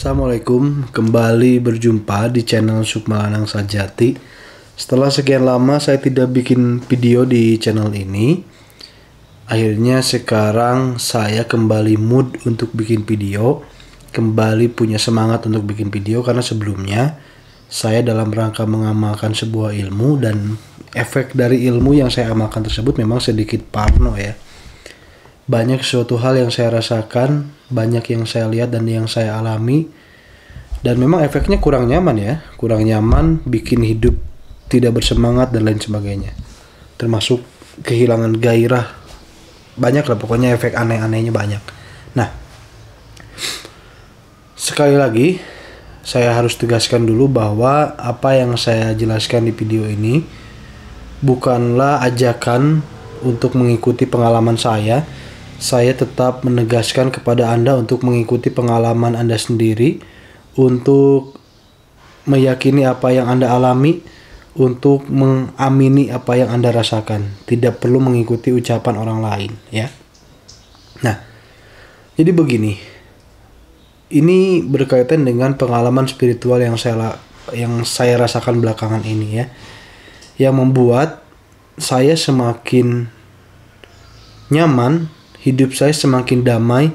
Assalamualaikum, kembali berjumpa di channel Sukmalanang Sajati. Setelah sekian lama saya tidak bikin video di channel ini, akhirnya sekarang saya kembali mood untuk bikin video, kembali punya semangat untuk bikin video karena sebelumnya saya dalam rangka mengamalkan sebuah ilmu dan efek dari ilmu yang saya amalkan tersebut memang sedikit parno ya. Banyak suatu hal yang saya rasakan, banyak yang saya lihat dan yang saya alami, dan memang efeknya kurang nyaman ya, kurang nyaman, bikin hidup tidak bersemangat dan lain sebagainya, termasuk kehilangan gairah, banyak lah pokoknya efek aneh-anehnya banyak. Nah, sekali lagi saya harus tegaskan dulu bahwa apa yang saya jelaskan di video ini bukanlah ajakan untuk mengikuti pengalaman saya. Saya tetap menegaskan kepada Anda untuk mengikuti pengalaman Anda sendiri, untuk meyakini apa yang Anda alami, untuk mengamini apa yang Anda rasakan. Tidak perlu mengikuti ucapan orang lain, ya. Nah, jadi begini. Ini berkaitan dengan pengalaman spiritual yang saya rasakan belakangan ini ya. Yang membuat saya semakin nyaman, hidup saya semakin damai,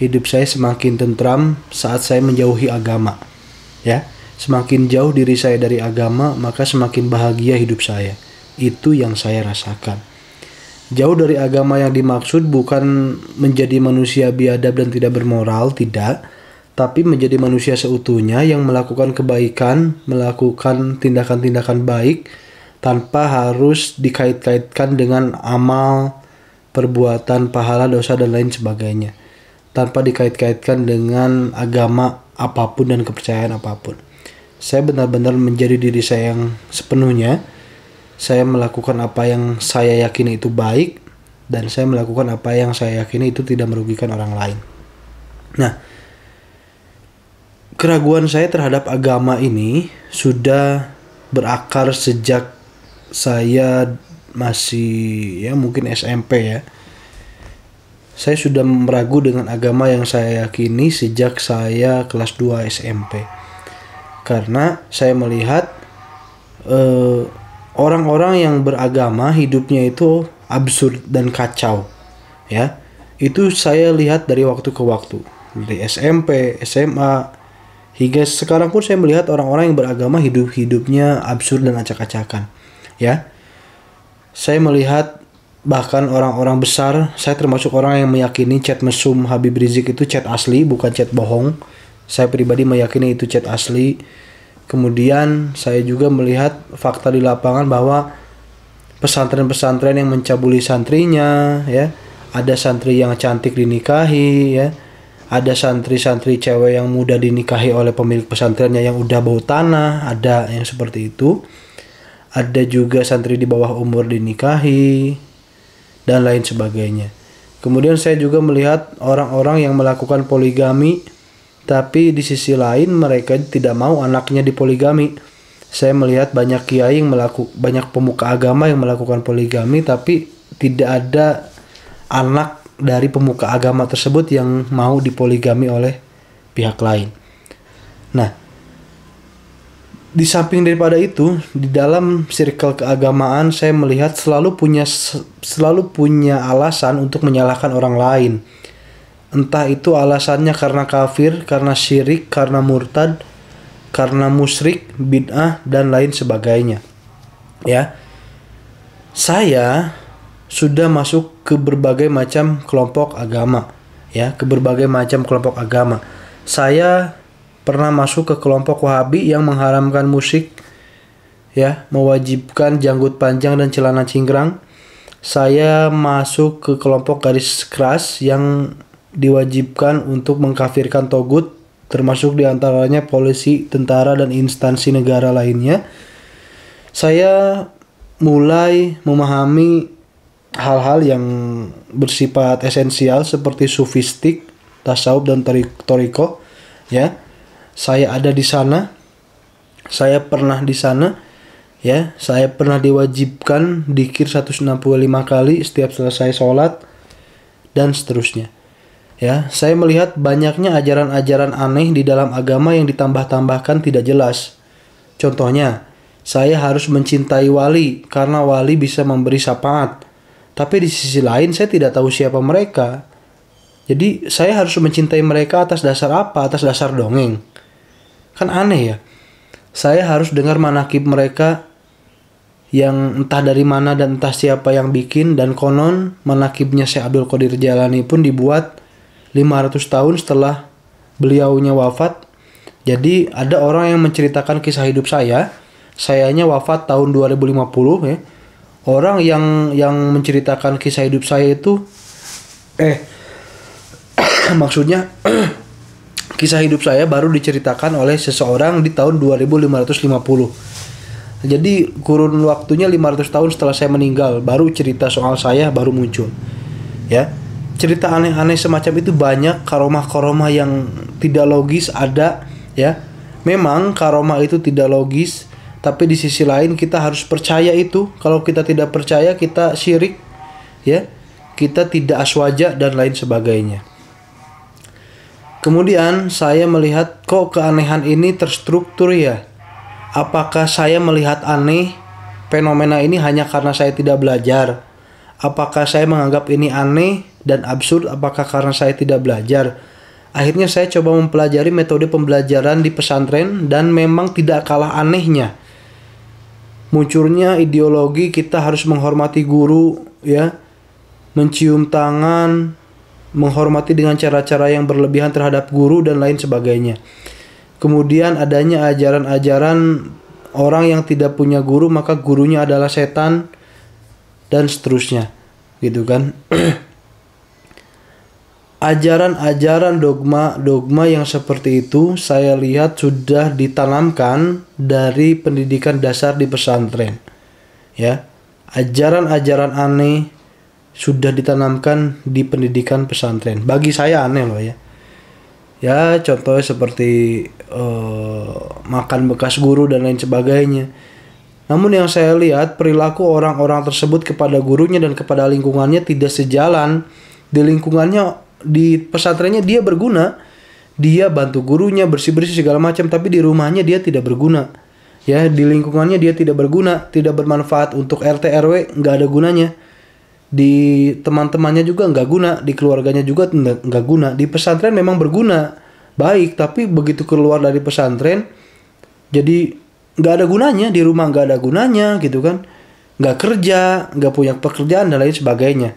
hidup saya semakin tentram saat saya menjauhi agama. Ya, semakin jauh diri saya dari agama, maka semakin bahagia hidup saya. Itu yang saya rasakan. Jauh dari agama yang dimaksud bukan menjadi manusia biadab dan tidak bermoral, tidak. Tapi menjadi manusia seutuhnya yang melakukan kebaikan, melakukan tindakan-tindakan baik tanpa harus dikait-kaitkan dengan amal, perbuatan, pahala, dosa, dan lain sebagainya, tanpa dikait-kaitkan dengan agama apapun dan kepercayaan apapun. Saya benar-benar menjadi diri saya yang sepenuhnya. Saya melakukan apa yang saya yakini itu baik, dan saya melakukan apa yang saya yakini itu tidak merugikan orang lain. Nah, keraguan saya terhadap agama ini sudah berakar sejak saya masih ya mungkin SMP ya. Saya sudah meragu dengan agama yang saya yakini sejak saya kelas 2 SMP. Karena saya melihat orang-orang yang beragama hidupnya itu absurd dan kacau. Ya. Itu saya lihat dari waktu ke waktu. Dari SMP, SMA, hingga sekarang pun saya melihat orang-orang yang beragama hidupnya absurd dan acak-acakan. Ya. Saya melihat bahkan orang-orang besar, saya termasuk orang yang meyakini chat mesum Habib Rizik itu chat asli, bukan chat bohong. Saya pribadi meyakini itu chat asli. Kemudian saya juga melihat fakta di lapangan bahwa pesantren-pesantren yang mencabuli santrinya, ya, ada santri yang cantik dinikahi, ya, ada santri-santri cewek yang muda dinikahi oleh pemilik pesantrennya yang udah bau tanah, ada yang seperti itu. Ada juga santri di bawah umur dinikahi, dan lain sebagainya. Kemudian saya juga melihat orang-orang yang melakukan poligami, tapi di sisi lain mereka tidak mau anaknya dipoligami. Saya melihat banyak kiai yang banyak pemuka agama yang melakukan poligami, tapi tidak ada anak dari pemuka agama tersebut yang mau dipoligami oleh pihak lain. Nah, di samping daripada itu, di dalam circle keagamaan saya melihat selalu punya alasan untuk menyalahkan orang lain. Entah itu alasannya karena kafir, karena syirik, karena murtad, karena musyrik, bid'ah, dan lain sebagainya. Ya. Saya sudah masuk ke berbagai macam kelompok agama, ya, ke berbagai macam kelompok agama. Saya pernah masuk ke kelompok Wahabi yang mengharamkan musik, ya, mewajibkan janggut panjang dan celana cingkrang. Saya masuk ke kelompok garis keras yang diwajibkan untuk mengkafirkan togut, termasuk diantaranya polisi, tentara, dan instansi negara lainnya. Saya mulai memahami hal-hal yang bersifat esensial seperti sufistik, tasawuf, dan toriko, ya. Saya ada di sana, saya pernah di sana, ya. Saya pernah diwajibkan dzikir 165 kali setiap selesai sholat, dan seterusnya. Ya, saya melihat banyaknya ajaran-ajaran aneh di dalam agama yang ditambah-tambahkan tidak jelas. Contohnya, saya harus mencintai wali karena wali bisa memberi syafaat. Tapi di sisi lain saya tidak tahu siapa mereka. Jadi saya harus mencintai mereka atas dasar apa? Atas dasar dongeng. Kan aneh ya. Saya harus dengar manakib mereka yang entah dari mana dan entah siapa yang bikin, dan konon manakibnya Syekh Abdul Qadir Jailani pun dibuat 500 tahun setelah beliaunya wafat. Jadi ada orang yang menceritakan kisah hidup saya. Sayanya wafat tahun 2050 ya. Orang yang menceritakan kisah hidup saya itu maksudnya kisah hidup saya baru diceritakan oleh seseorang di tahun 2550. Jadi kurun waktunya 500 tahun setelah saya meninggal baru cerita soal saya baru muncul. Ya. Cerita aneh-aneh semacam itu banyak, karomah-karomah yang tidak logis ada, ya. Memang karomah itu tidak logis, tapi di sisi lain kita harus percaya itu. Kalau kita tidak percaya, kita syirik, ya. Kita tidak aswaja dan lain sebagainya. Kemudian saya melihat kok keanehan ini terstruktur ya. Apakah saya melihat aneh fenomena ini hanya karena saya tidak belajar? Apakah saya menganggap ini aneh dan absurd? Apakah karena saya tidak belajar? Akhirnya saya coba mempelajari metode pembelajaran di pesantren dan memang tidak kalah anehnya. Munculnya ideologi kita harus menghormati guru, ya, mencium tangan, menghormati dengan cara-cara yang berlebihan terhadap guru dan lain sebagainya. Kemudian adanya ajaran-ajaran orang yang tidak punya guru maka gurunya adalah setan dan seterusnya, gitu kan. Ajaran-ajaran dogma yang seperti itu saya lihat sudah ditanamkan dari pendidikan dasar di pesantren. Ya. Ajaran-ajaran aneh sudah ditanamkan di pendidikan pesantren. Bagi saya aneh loh ya. Ya, contohnya seperti makan bekas guru dan lain sebagainya. Namun yang saya lihat perilaku orang-orang tersebut kepada gurunya dan kepada lingkungannya tidak sejalan. Di lingkungannya, di pesantrennya dia berguna, dia bantu gurunya bersih-bersih segala macam, tapi di rumahnya dia tidak berguna. Ya, di lingkungannya dia tidak berguna, tidak bermanfaat untuk RT RW, nggak ada gunanya. Di teman-temannya juga nggak guna, di keluarganya juga nggak guna. Di pesantren memang berguna, baik, tapi begitu keluar dari pesantren, jadi nggak ada gunanya. Di rumah nggak ada gunanya, gitu kan? Nggak kerja, nggak punya pekerjaan dan lain sebagainya.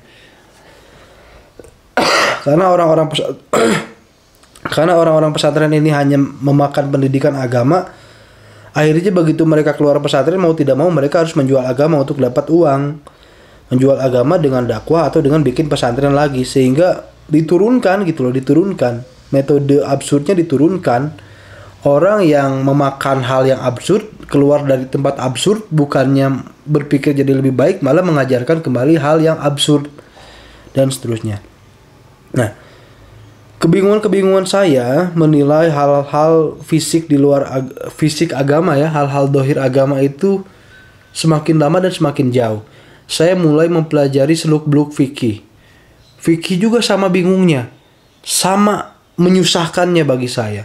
Karena orang-orang pesantren ini hanya memakan pendidikan agama, akhirnya begitu mereka keluar pesantren mau tidak mau mereka harus menjual agama untuk dapat uang. Menjual agama dengan dakwah atau dengan bikin pesantren lagi, sehingga diturunkan gitu loh, diturunkan. Metode absurdnya diturunkan. Orang yang memakan hal yang absurd keluar dari tempat absurd, bukannya berpikir jadi lebih baik, malah mengajarkan kembali hal yang absurd dan seterusnya. Nah, kebingungan saya menilai hal-hal fisik di luar fisik agama ya, hal-hal dohir agama itu semakin lama dan semakin jauh. Saya mulai mempelajari seluk-beluk fikih. Fikih juga sama bingungnya, sama menyusahkannya bagi saya.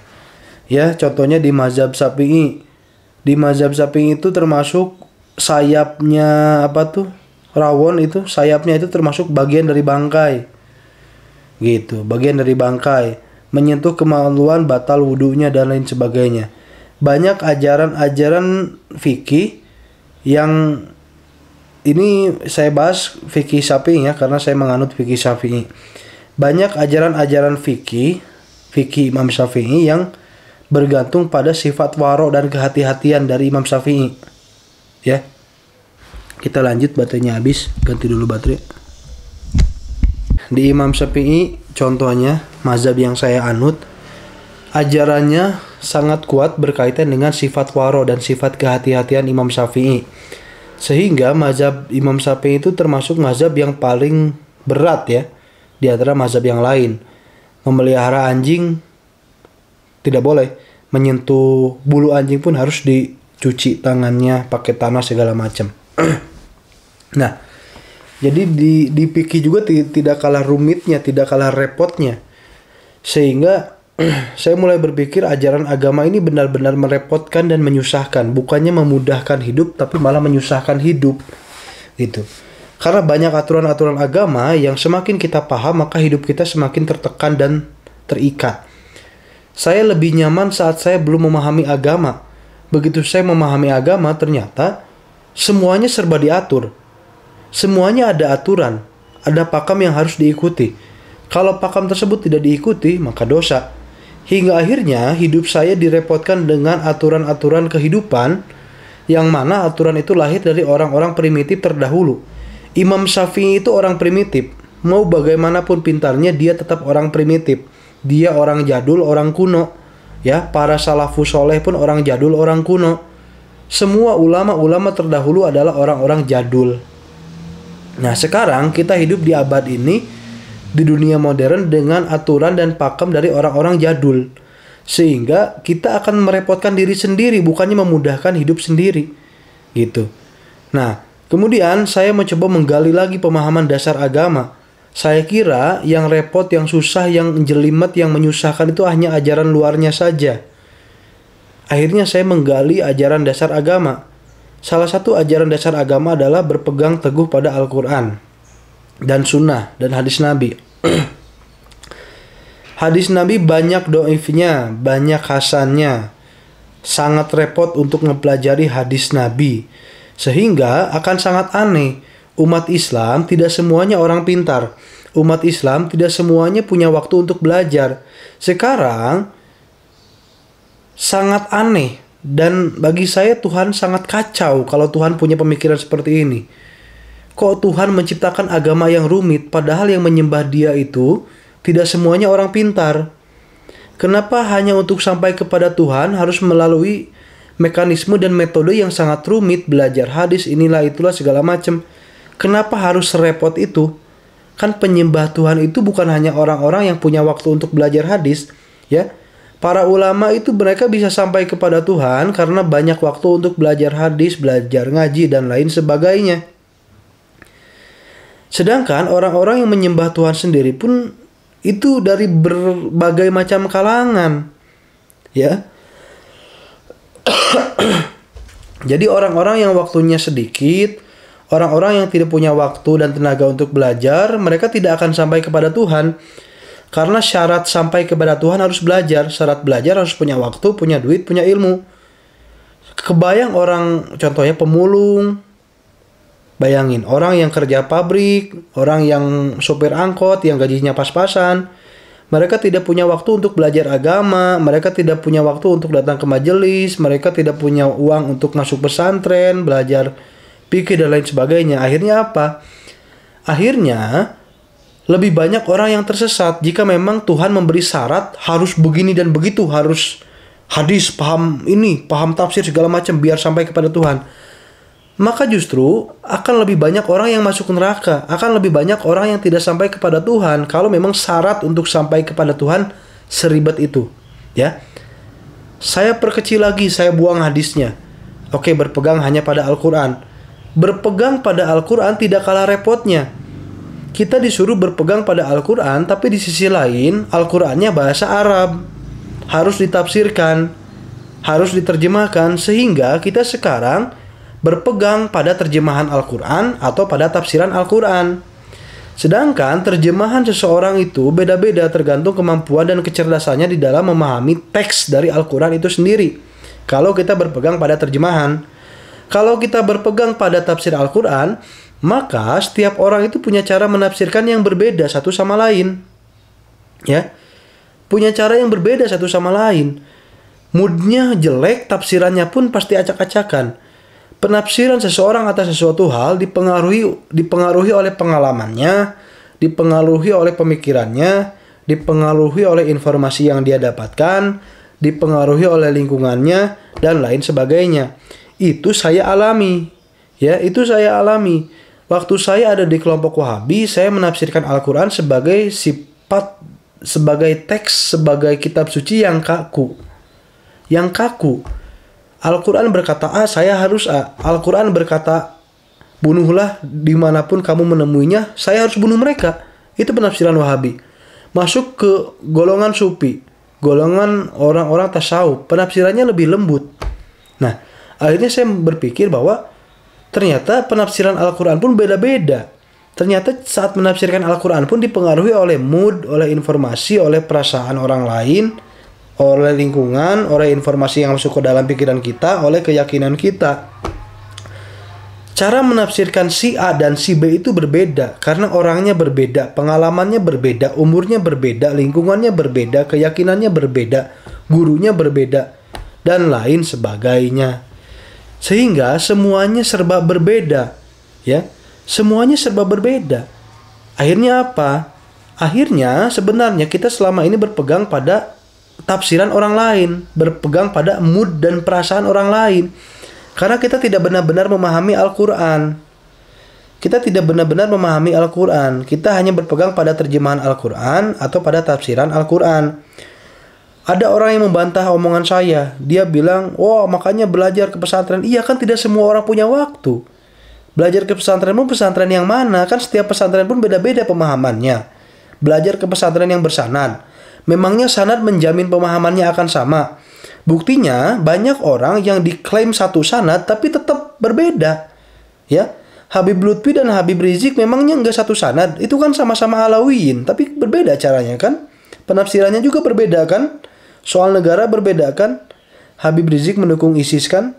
Ya, contohnya di mazhab Syafi'i. Di mazhab Syafi'i itu termasuk sayapnya rawon itu, sayapnya itu termasuk bagian dari bangkai. Gitu, bagian dari bangkai. Menyentuh kemaluan batal wudunya dan lain sebagainya. Banyak ajaran-ajaran fikih yang ini saya bahas fikih Syafi'i ya, karena saya menganut fikih Syafi'i. Banyak ajaran-ajaran fikih Imam Syafi'i yang bergantung pada sifat waro dan kehati-hatian dari Imam Syafi'i. Ya. Kita lanjut, baterainya habis, ganti dulu baterai. Di Imam Syafi'i contohnya, mazhab yang saya anut, ajarannya sangat kuat berkaitan dengan sifat waro dan sifat kehati-hatian Imam Syafi'i. Sehingga mazhab Imam Syafi'i itu termasuk mazhab yang paling berat ya di antara mazhab yang lain. Memelihara anjing tidak boleh, menyentuh bulu anjing pun harus dicuci tangannya pakai tanah segala macam. Nah, jadi di fikih juga tidak kalah rumitnya, tidak kalah repotnya. Sehingga saya mulai berpikir ajaran agama ini benar-benar merepotkan dan menyusahkan, bukannya memudahkan hidup tapi malah menyusahkan hidup gitu. Karena banyak aturan-aturan agama yang semakin kita paham maka hidup kita semakin tertekan dan terikat. Saya lebih nyaman saat saya belum memahami agama. Begitu saya memahami agama, ternyata semuanya serba diatur. Semuanya ada aturan, ada pakam yang harus diikuti. Kalau pakam tersebut tidak diikuti, maka dosa. Hingga akhirnya hidup saya direpotkan dengan aturan-aturan kehidupan yang mana aturan itu lahir dari orang-orang primitif terdahulu. Imam Syafi'i itu orang primitif. Mau bagaimanapun pintarnya dia tetap orang primitif. Dia orang jadul, orang kuno. Ya, para salafus soleh pun orang jadul, orang kuno. Semua ulama-ulama terdahulu adalah orang-orang jadul. Nah, sekarang kita hidup di abad ini di dunia modern dengan aturan dan pakem dari orang-orang jadul. Sehingga kita akan merepotkan diri sendiri, bukannya memudahkan hidup sendiri. Gitu. Nah, kemudian saya mencoba menggali lagi pemahaman dasar agama. Saya kira yang repot, yang susah, yang jelimet, yang menyusahkan itu hanya ajaran luarnya saja. Akhirnya saya menggali ajaran dasar agama. Salah satu ajaran dasar agama adalah berpegang teguh pada Al-Quran dan sunnah dan hadis Nabi. Hadis Nabi banyak doifnya, banyak hasannya. Sangat repot untuk mempelajari hadis Nabi. Sehingga akan sangat aneh. Umat Islam tidak semuanya orang pintar. Umat Islam tidak semuanya punya waktu untuk belajar. Sekarang sangat aneh. Dan bagi saya Tuhan sangat kacau kalau Tuhan punya pemikiran seperti ini. Kok Tuhan menciptakan agama yang rumit padahal yang menyembah Dia itu tidak semuanya orang pintar? Kenapa hanya untuk sampai kepada Tuhan harus melalui mekanisme dan metode yang sangat rumit, belajar hadis inilah itulah segala macam? Kenapa harus serepot itu? Kan penyembah Tuhan itu bukan hanya orang-orang yang punya waktu untuk belajar hadis, ya. Para ulama itu mereka bisa sampai kepada Tuhan karena banyak waktu untuk belajar hadis, belajar ngaji dan lain sebagainya. Sedangkan orang-orang yang menyembah Tuhan sendiri pun itu dari berbagai macam kalangan. Ya. Jadi orang-orang yang waktunya sedikit, orang-orang yang tidak punya waktu dan tenaga untuk belajar, mereka tidak akan sampai kepada Tuhan. Karena syarat sampai kepada Tuhan harus belajar. Syarat belajar harus punya waktu, punya duit, punya ilmu. Kebayang orang, contohnya pemulung. Bayangin, orang yang kerja pabrik, orang yang sopir angkot, yang gajinya pas-pasan. Mereka tidak punya waktu untuk belajar agama. Mereka tidak punya waktu untuk datang ke majelis. Mereka tidak punya uang untuk masuk pesantren, belajar fikih dan lain sebagainya. Akhirnya apa? Akhirnya lebih banyak orang yang tersesat jika memang Tuhan memberi syarat harus begini dan begitu, harus hadis, paham ini, paham tafsir segala macam biar sampai kepada Tuhan. Maka justru akan lebih banyak orang yang masuk neraka, akan lebih banyak orang yang tidak sampai kepada Tuhan kalau memang syarat untuk sampai kepada Tuhan seribet itu, ya. Saya perkecil lagi, saya buang hadisnya. Oke, berpegang hanya pada Al-Quran. Berpegang pada Al-Quran tidak kalah repotnya. Kita disuruh berpegang pada Al-Quran, tapi di sisi lain Al-Qurannya bahasa Arab, harus ditafsirkan, harus diterjemahkan, sehingga kita sekarang berpegang pada terjemahan Al-Quran atau pada tafsiran Al-Quran. Sedangkan terjemahan seseorang itu beda-beda tergantung kemampuan dan kecerdasannya di dalam memahami teks dari Al-Quran itu sendiri. Kalau kita berpegang pada terjemahan, kalau kita berpegang pada tafsir Al-Quran, maka setiap orang itu punya cara menafsirkan yang berbeda satu sama lain. Ya. Punya cara yang berbeda satu sama lain. Moodnya jelek, tafsirannya pun pasti acak-acakan. Penafsiran seseorang atas sesuatu hal dipengaruhi oleh pengalamannya, dipengaruhi oleh pemikirannya, dipengaruhi oleh informasi yang dia dapatkan, dipengaruhi oleh lingkungannya, dan lain sebagainya. Itu saya alami. Ya, itu saya alami. Waktu saya ada di kelompok Wahabi, saya menafsirkan Al-Quran sebagai sifat, sebagai teks, sebagai kitab suci yang kaku. Yang kaku. Al-Quran berkata A, saya harus A. Al-Quran berkata, bunuhlah dimanapun kamu menemuinya, saya harus bunuh mereka. Itu penafsiran Wahabi. Masuk ke golongan sufi, golongan orang-orang tasawuf, penafsirannya lebih lembut. Nah, akhirnya saya berpikir bahwa ternyata penafsiran Al-Quran pun beda-beda. Ternyata saat menafsirkan Al-Quran pun dipengaruhi oleh mood, oleh informasi, oleh perasaan orang lain, oleh lingkungan, oleh informasi yang masuk ke dalam pikiran kita, oleh keyakinan kita. Cara menafsirkan si A dan si B itu berbeda karena orangnya berbeda, pengalamannya berbeda, umurnya berbeda, lingkungannya berbeda, keyakinannya berbeda, gurunya berbeda, dan lain sebagainya. Sehingga semuanya serba berbeda, ya. Semuanya serba berbeda. Akhirnya apa? Akhirnya sebenarnya kita selama ini berpegang pada tafsiran orang lain, berpegang pada mood dan perasaan orang lain. Karena kita tidak benar-benar memahami Al-Quran. Kita tidak benar-benar memahami Al-Quran. Kita hanya berpegang pada terjemahan Al-Quran atau pada tafsiran Al-Quran. Ada orang yang membantah omongan saya. Dia bilang, "Oh, makanya belajar ke pesantren." Iya, kan tidak semua orang punya waktu. Belajar ke pesantren pun pesantren yang mana? Kan setiap pesantren pun beda-beda pemahamannya. Belajar ke pesantren yang bersanad. Memangnya sanad menjamin pemahamannya akan sama? Buktinya banyak orang yang diklaim satu sanad tapi tetap berbeda. Ya, Habib Lutfi dan Habib Rizik memangnya enggak satu sanad. Itu kan sama-sama Alawiyin, tapi berbeda caranya kan? Penafsirannya juga berbeda kan? Soal negara berbeda kan? Habib Rizik mendukung ISIS kan?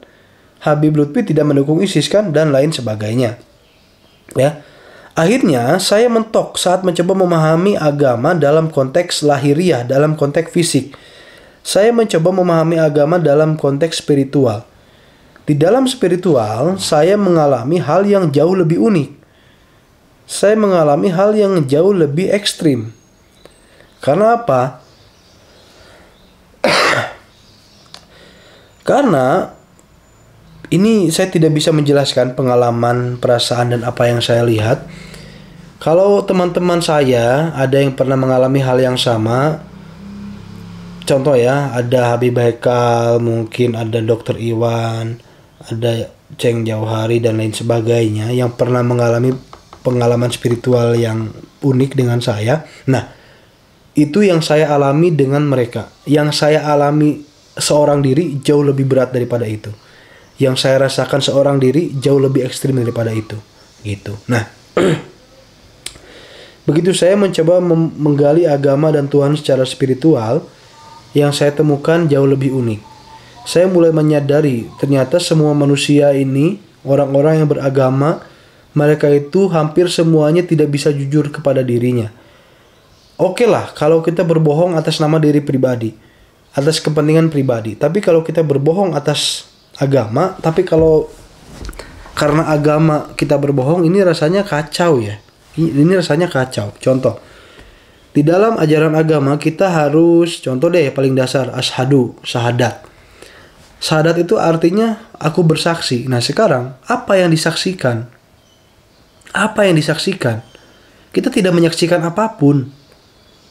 Habib Lutfi tidak mendukung ISIS kan? Dan lain sebagainya. Ya. Akhirnya saya mentok saat mencoba memahami agama dalam konteks lahiriah, dalam konteks fisik. Saya mencoba memahami agama dalam konteks spiritual. Di dalam spiritual, saya mengalami hal yang jauh lebih unik. Saya mengalami hal yang jauh lebih ekstrim. Karena apa? Karena ini saya tidak bisa menjelaskan pengalaman, perasaan, dan apa yang saya lihat. Kalau teman-teman saya ada yang pernah mengalami hal yang sama, contoh ya, ada Habib Haikal, mungkin ada Dr. Iwan, ada Ceng Jauhari, dan lain sebagainya yang pernah mengalami pengalaman spiritual yang unik dengan saya. Nah, itu yang saya alami dengan mereka. Yang saya alami seorang diri jauh lebih berat daripada itu. Yang saya rasakan seorang diri jauh lebih ekstrim daripada itu. Gitu. Nah, begitu saya mencoba menggali agama dan Tuhan secara spiritual, yang saya temukan jauh lebih unik. Saya mulai menyadari ternyata semua manusia ini, orang-orang yang beragama, mereka itu hampir semuanya tidak bisa jujur kepada dirinya. Oke lah, kalau kita berbohong atas nama diri pribadi, atas kepentingan pribadi. Tapi kalau kita berbohong atas agama, tapi kalau karena agama kita berbohong, ini rasanya kacau ya. Ini rasanya kacau. Contoh, di dalam ajaran agama kita harus, contoh deh paling dasar, asyhadu, syahadat. Syahadat itu artinya aku bersaksi. Nah sekarang, apa yang disaksikan? Apa yang disaksikan? Kita tidak menyaksikan apapun.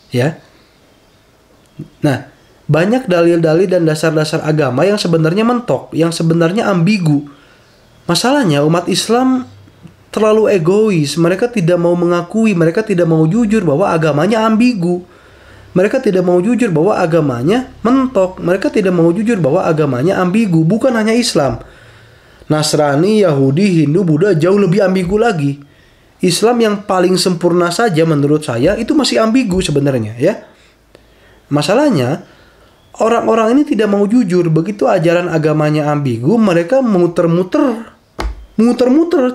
Ya. Nah, banyak dalil-dalil dan dasar-dasar agama yang sebenarnya mentok, yang sebenarnya ambigu. Masalahnya umat Islam terlalu egois. Mereka tidak mau mengakui, mereka tidak mau jujur bahwa agamanya ambigu. Mereka tidak mau jujur bahwa agamanya mentok. Mereka tidak mau jujur bahwa agamanya ambigu. Bukan hanya Islam, Nasrani, Yahudi, Hindu, Buddha jauh lebih ambigu lagi. Islam yang paling sempurna saja menurut saya itu masih ambigu sebenarnya ya. Masalahnya orang-orang ini tidak mau jujur. Begitu ajaran agamanya ambigu, mereka muter-muter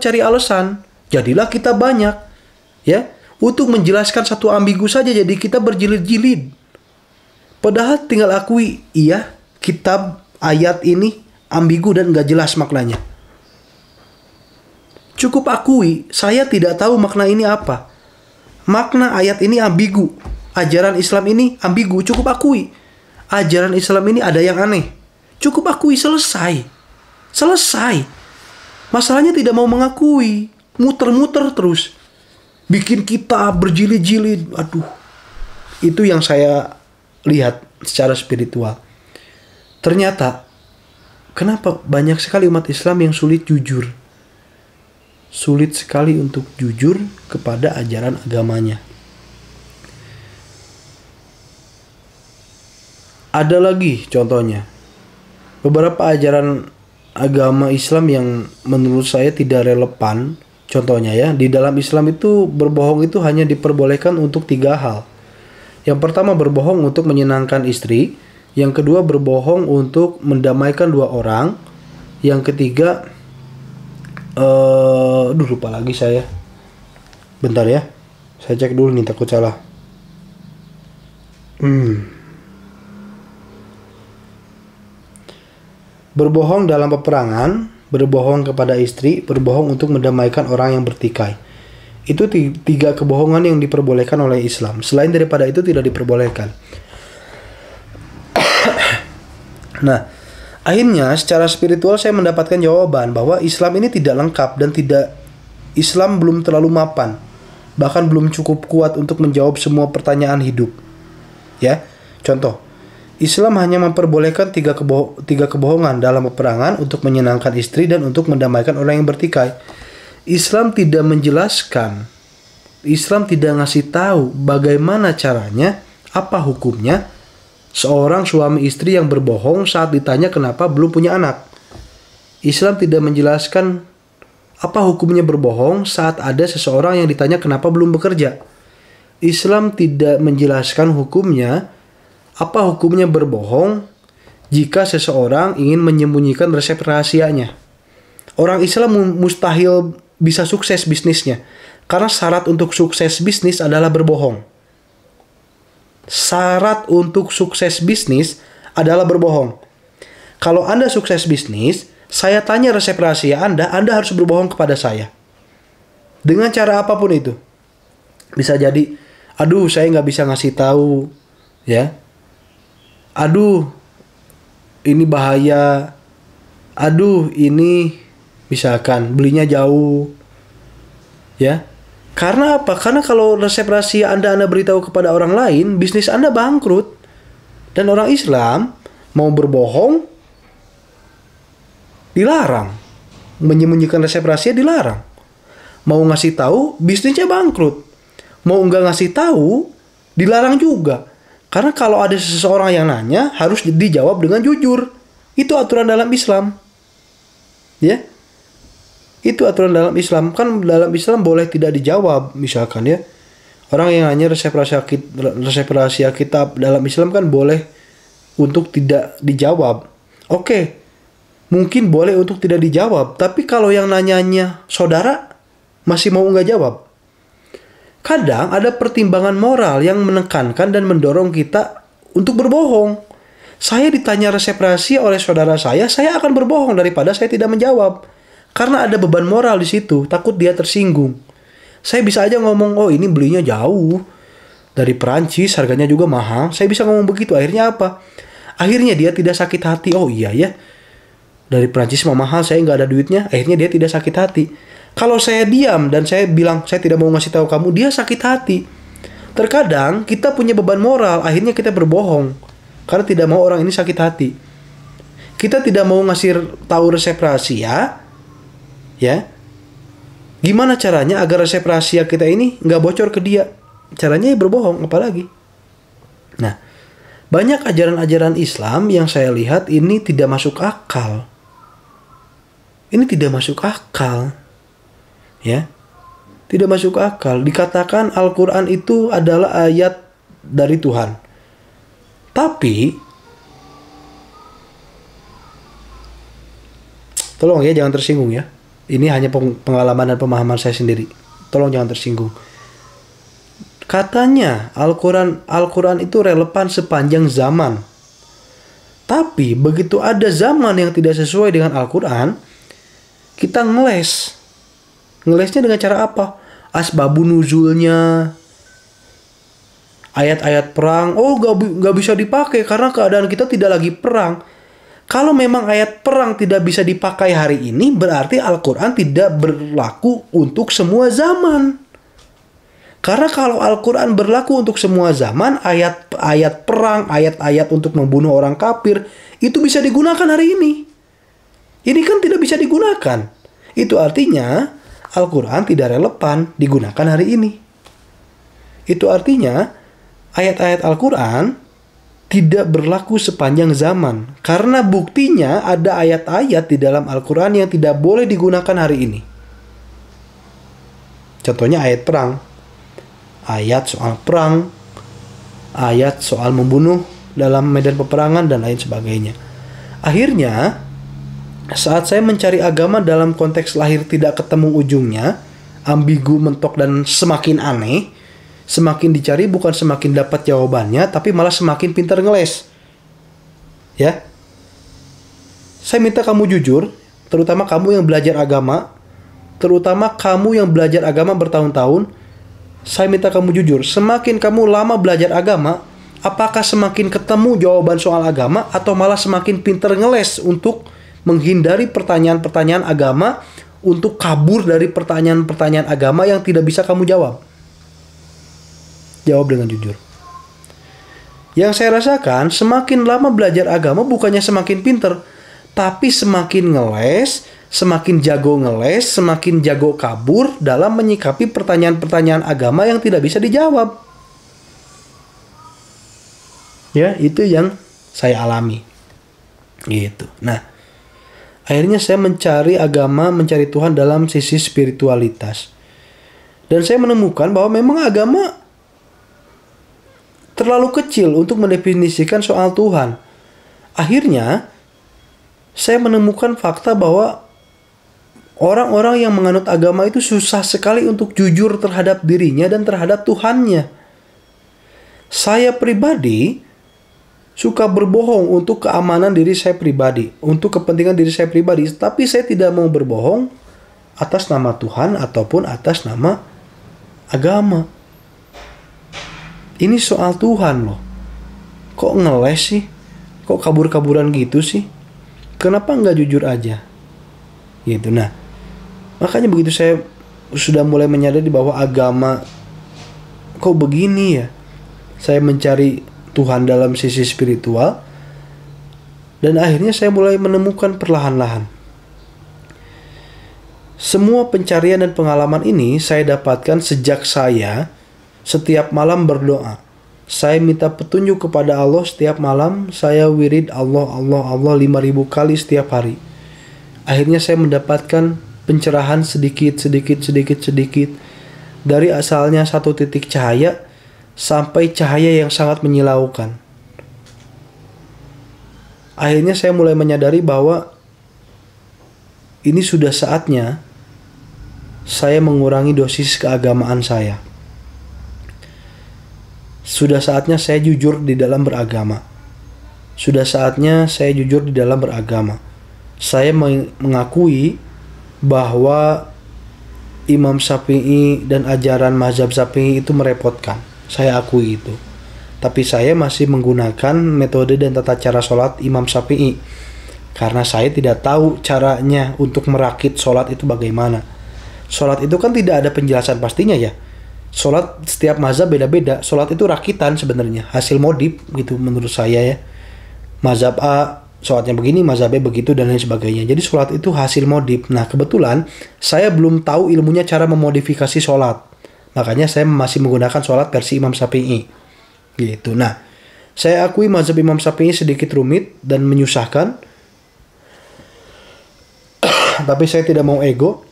cari alasan. Jadilah kita banyak ya, untuk menjelaskan satu ambigu saja jadi kita berjilid-jilid. Padahal tinggal akui, iya kitab ayat ini ambigu dan gak jelas maknanya. Cukup akui, saya tidak tahu makna ini apa. Makna ayat ini ambigu. Ajaran Islam ini ambigu, cukup akui. Ajaran Islam ini ada yang aneh. Cukup akui, selesai. Selesai. Masalahnya tidak mau mengakui. Muter-muter terus. Bikin kita berjilid-jilid. Aduh. Itu yang saya lihat secara spiritual. Ternyata, kenapa banyak sekali umat Islam yang sulit jujur? Sulit sekali untuk jujur kepada ajaran agamanya. Ada lagi contohnya. Beberapa ajaran agama Islam yang menurut saya tidak relevan. Contohnya ya, di dalam Islam itu berbohong itu hanya diperbolehkan untuk 3 hal. Yang pertama berbohong untuk menyenangkan istri. Yang kedua berbohong untuk mendamaikan 2 orang. Yang ketiga, lupa lagi saya. Bentar ya, saya cek dulu nih, takut salah. Berbohong dalam peperangan, berbohong kepada istri, berbohong untuk mendamaikan orang yang bertikai. Itu 3 kebohongan yang diperbolehkan oleh Islam. Selain daripada itu tidak diperbolehkan. Nah, akhirnya secara spiritual saya mendapatkan jawaban bahwa Islam ini tidak lengkap dan Islam belum terlalu mapan. Bahkan belum cukup kuat untuk menjawab semua pertanyaan hidup. Ya, contoh. Islam hanya memperbolehkan 3 kebohongan dalam peperangan untuk menyenangkan istri dan untuk mendamaikan orang yang bertikai. Islam tidak menjelaskan. Islam tidak ngasih tahu bagaimana caranya, apa hukumnya seorang suami istri yang berbohong saat ditanya kenapa belum punya anak. Islam tidak menjelaskan apa hukumnya berbohong saat ada seseorang yang ditanya kenapa belum bekerja. Islam tidak menjelaskan hukumnya, apa hukumnya berbohong jika seseorang ingin menyembunyikan resep rahasianya. Orang Islam mustahil bisa sukses bisnisnya, karena syarat untuk sukses bisnis adalah berbohong. Syarat untuk sukses bisnis adalah berbohong. Kalau Anda sukses bisnis, saya tanya resep rahasia Anda harus berbohong kepada saya. Dengan cara apapun itu. Bisa jadi, aduh saya nggak bisa ngasih tahu, ya. Aduh, ini bahaya. Aduh, ini misalkan belinya jauh, ya. Karena apa? Karena kalau resep rahasia Anda beritahu kepada orang lain, bisnis Anda bangkrut. Dan orang Islam mau berbohong dilarang. Menyembunyikan resep rahasia dilarang. Mau ngasih tahu, bisnisnya bangkrut. Mau nggak ngasih tahu, dilarang juga. Karena kalau ada seseorang yang nanya, harus dijawab dengan jujur. Itu aturan dalam Islam. Ya. Itu aturan dalam Islam. Kan dalam Islam boleh tidak dijawab. Misalkan ya, orang yang nanya resep rahasia kitab dalam Islam kan boleh untuk tidak dijawab. Oke. Mungkin boleh untuk tidak dijawab. Tapi kalau yang nanyanya saudara, masih mau nggak jawab. Kadang ada pertimbangan moral yang menekankan dan mendorong kita untuk berbohong. Saya ditanya resep rahasia oleh saudara saya akan berbohong daripada saya tidak menjawab. Karena ada beban moral di situ, takut dia tersinggung. Saya bisa aja ngomong, oh ini belinya jauh. Dari Perancis, harganya juga mahal. Saya bisa ngomong begitu, akhirnya apa? Akhirnya dia tidak sakit hati, oh iya ya. Dari Perancis mahal, saya nggak ada duitnya. Akhirnya dia tidak sakit hati. Kalau saya diam dan saya bilang saya tidak mau ngasih tahu kamu, dia sakit hati. Terkadang kita punya beban moral, akhirnya kita berbohong karena tidak mau orang ini sakit hati. Kita tidak mau ngasih tahu resep rahasia, ya. Gimana caranya agar resep rahasia kita ini nggak bocor ke dia? Caranya ya berbohong, apalagi. Nah, banyak ajaran-ajaran Islam yang saya lihat ini tidak masuk akal. Ini tidak masuk akal. Ya. Tidak masuk akal. Dikatakan Al-Quran itu adalah ayat dari Tuhan. Tapi tolong ya jangan tersinggung ya. Ini hanya pengalaman dan pemahaman saya sendiri. Tolong jangan tersinggung. Katanya Al-Quran itu relevan sepanjang zaman. Tapi begitu ada zaman yang tidak sesuai dengan Al-Quran, kita ngeles. Ngelesnya dengan cara apa? Asbabun nuzulnya, ayat-ayat perang. Oh, gak bisa dipakai karena keadaan kita tidak lagi perang. Kalau memang ayat perang tidak bisa dipakai hari ini, berarti Al-Quran tidak berlaku untuk semua zaman. Karena kalau Al-Quran berlaku untuk semua zaman, ayat-ayat perang, ayat-ayat untuk membunuh orang kafir, itu bisa digunakan hari ini. Ini kan tidak bisa digunakan. Itu artinya Al-Quran tidak relevan digunakan hari ini. Itu artinya ayat-ayat Al-Quran tidak berlaku sepanjang zaman. Karena buktinya ada ayat-ayat di dalam Al-Quran yang tidak boleh digunakan hari ini. Contohnya ayat perang. Ayat soal perang. Ayat soal membunuh dalam medan peperangan dan lain sebagainya. Akhirnya, saat saya mencari agama dalam konteks lahir tidak ketemu ujungnya, ambigu, mentok, dan semakin aneh, semakin dicari bukan semakin dapat jawabannya, tapi malah semakin pintar ngeles. Ya. Saya minta kamu jujur, terutama kamu yang belajar agama, terutama kamu yang belajar agama bertahun-tahun, saya minta kamu jujur, semakin kamu lama belajar agama, apakah semakin ketemu jawaban soal agama atau malah semakin pintar ngeles untuk menghindari pertanyaan-pertanyaan agama, untuk kabur dari pertanyaan-pertanyaan agama yang tidak bisa kamu jawab? Jawab dengan jujur. Yang saya rasakan, semakin lama belajar agama bukannya semakin pinter, tapi semakin ngeles, semakin jago ngeles, semakin jago kabur dalam menyikapi pertanyaan-pertanyaan agama yang tidak bisa dijawab. Ya, itu yang saya alami. Gitu. Nah, akhirnya saya mencari agama, mencari Tuhan dalam sisi spiritualitas. Dan saya menemukan bahwa memang agama terlalu kecil untuk mendefinisikan soal Tuhan. Akhirnya, saya menemukan fakta bahwa orang-orang yang menganut agama itu susah sekali untuk jujur terhadap dirinya dan terhadap Tuhannya. Saya pribadi suka berbohong untuk keamanan diri saya pribadi, untuk kepentingan diri saya pribadi, tapi saya tidak mau berbohong atas nama Tuhan ataupun atas nama agama. Ini soal Tuhan loh. Kok ngeles sih? Kok kabur-kaburan gitu sih? Kenapa nggak jujur aja? Gitu. Nah, makanya begitu saya sudah mulai menyadari bahwa agama kok begini ya. Saya mencari Tuhan dalam sisi spiritual. Dan akhirnya saya mulai menemukan perlahan-lahan. Semua pencarian dan pengalaman ini saya dapatkan sejak saya setiap malam berdoa. Saya minta petunjuk kepada Allah setiap malam. Saya wirid Allah, Allah, Allah 5.000 kali setiap hari. Akhirnya saya mendapatkan pencerahan sedikit. Dari asalnya satu titik cahaya sampai cahaya yang sangat menyilaukan. Akhirnya saya mulai menyadari bahwa ini sudah saatnya saya mengurangi dosis keagamaan saya. Sudah saatnya saya jujur di dalam beragama. Sudah saatnya saya jujur di dalam beragama. Saya mengakui bahwa Imam Syafi'i dan ajaran mazhab Syafi'i itu merepotkan. Saya akui itu. Tapi saya masih menggunakan metode dan tata cara sholat Imam Syafi'i. Karena saya tidak tahu caranya untuk merakit sholat itu bagaimana. Sholat itu kan tidak ada penjelasan pastinya ya. Sholat setiap mazhab beda-beda. Sholat itu rakitan sebenarnya, hasil modif gitu menurut saya ya. Mazhab A sholatnya begini, mazhab B begitu dan lain sebagainya. Jadi sholat itu hasil modif. Nah kebetulan saya belum tahu ilmunya cara memodifikasi sholat. Makanya saya masih menggunakan sholat versi Imam Syafi'i. Gitu. Nah, saya akui mazhab Imam Syafi'i sedikit rumit dan menyusahkan. Tapi saya tidak mau ego.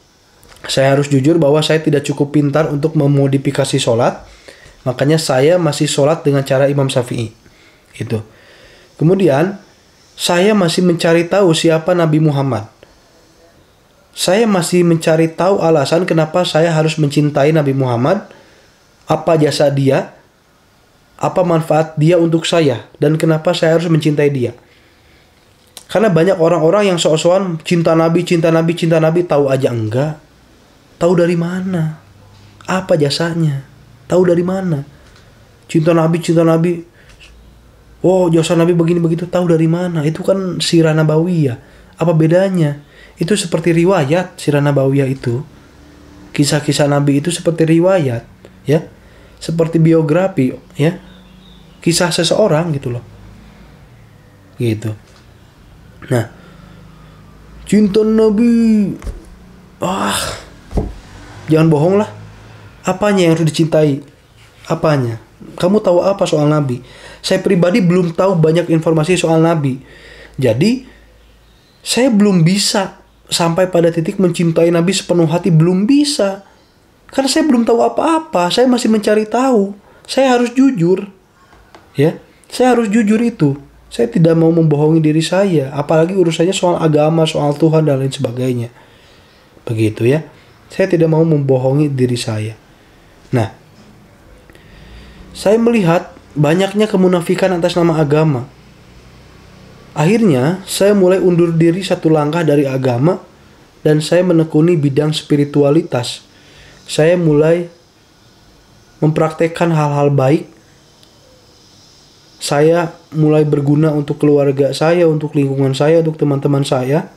Saya harus jujur bahwa saya tidak cukup pintar untuk memodifikasi sholat. Makanya saya masih sholat dengan cara Imam Syafi'i. Itu. Kemudian, saya masih mencari tahu siapa Nabi Muhammad. Saya masih mencari tahu alasan kenapa saya harus mencintai Nabi Muhammad. Apa jasa dia. Apa manfaat dia untuk saya. Dan kenapa saya harus mencintai dia. Karena banyak orang-orang yang sok-sokan cinta Nabi, tahu aja enggak. Tahu dari mana? Apa jasanya? Tahu dari mana? Cinta Nabi. Oh, jasa Nabi begini begitu. Tahu dari mana? Itu kan sirah nabawiyah. Apa bedanya? Itu seperti riwayat sirah nabawiyah itu. Kisah-kisah Nabi itu seperti riwayat, ya. Seperti biografi, ya. Kisah seseorang gitu loh. Gitu. Nah, cinta Nabi. Jangan bohong lah. Apanya yang harus dicintai? Apanya? Kamu tahu apa soal Nabi? Saya pribadi belum tahu banyak informasi soal Nabi. Jadi, saya belum bisa sampai pada titik mencintai Nabi sepenuh hati. Belum bisa. Karena saya belum tahu apa-apa. Saya masih mencari tahu. Saya harus jujur. Ya, saya harus jujur itu. Saya tidak mau membohongi diri saya. Apalagi urusannya soal agama, soal Tuhan, dan lain sebagainya. Begitu ya. Saya tidak mau membohongi diri saya. Nah, saya melihat banyaknya kemunafikan atas nama agama. Akhirnya, saya mulai undur diri satu langkah dari agama dan saya menekuni bidang spiritualitas. Saya mulai mempraktekkan hal-hal baik. Saya mulai berguna untuk keluarga saya, untuk lingkungan saya, untuk teman-teman saya,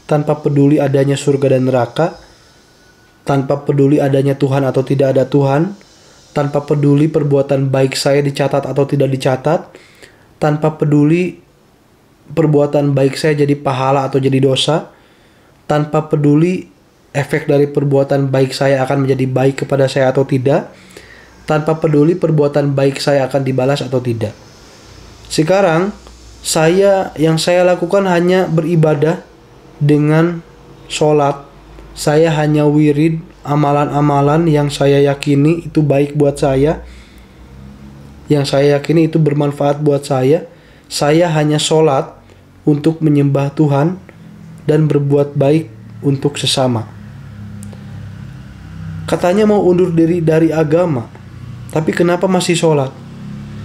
tanpa peduli adanya surga dan neraka, tanpa peduli adanya Tuhan atau tidak ada Tuhan, tanpa peduli perbuatan baik saya dicatat atau tidak dicatat, tanpa peduli perbuatan baik saya jadi pahala atau jadi dosa, tanpa peduli efek dari perbuatan baik saya akan menjadi baik kepada saya atau tidak, tanpa peduli perbuatan baik saya akan dibalas atau tidak. Sekarang, yang saya lakukan hanya beribadah dengan sholat. Saya hanya wirid, amalan-amalan yang saya yakini itu baik buat saya, yang saya yakini itu bermanfaat buat saya. Saya hanya sholat untuk menyembah Tuhan dan berbuat baik untuk sesama. Katanya mau undur diri dari agama, tapi kenapa masih sholat?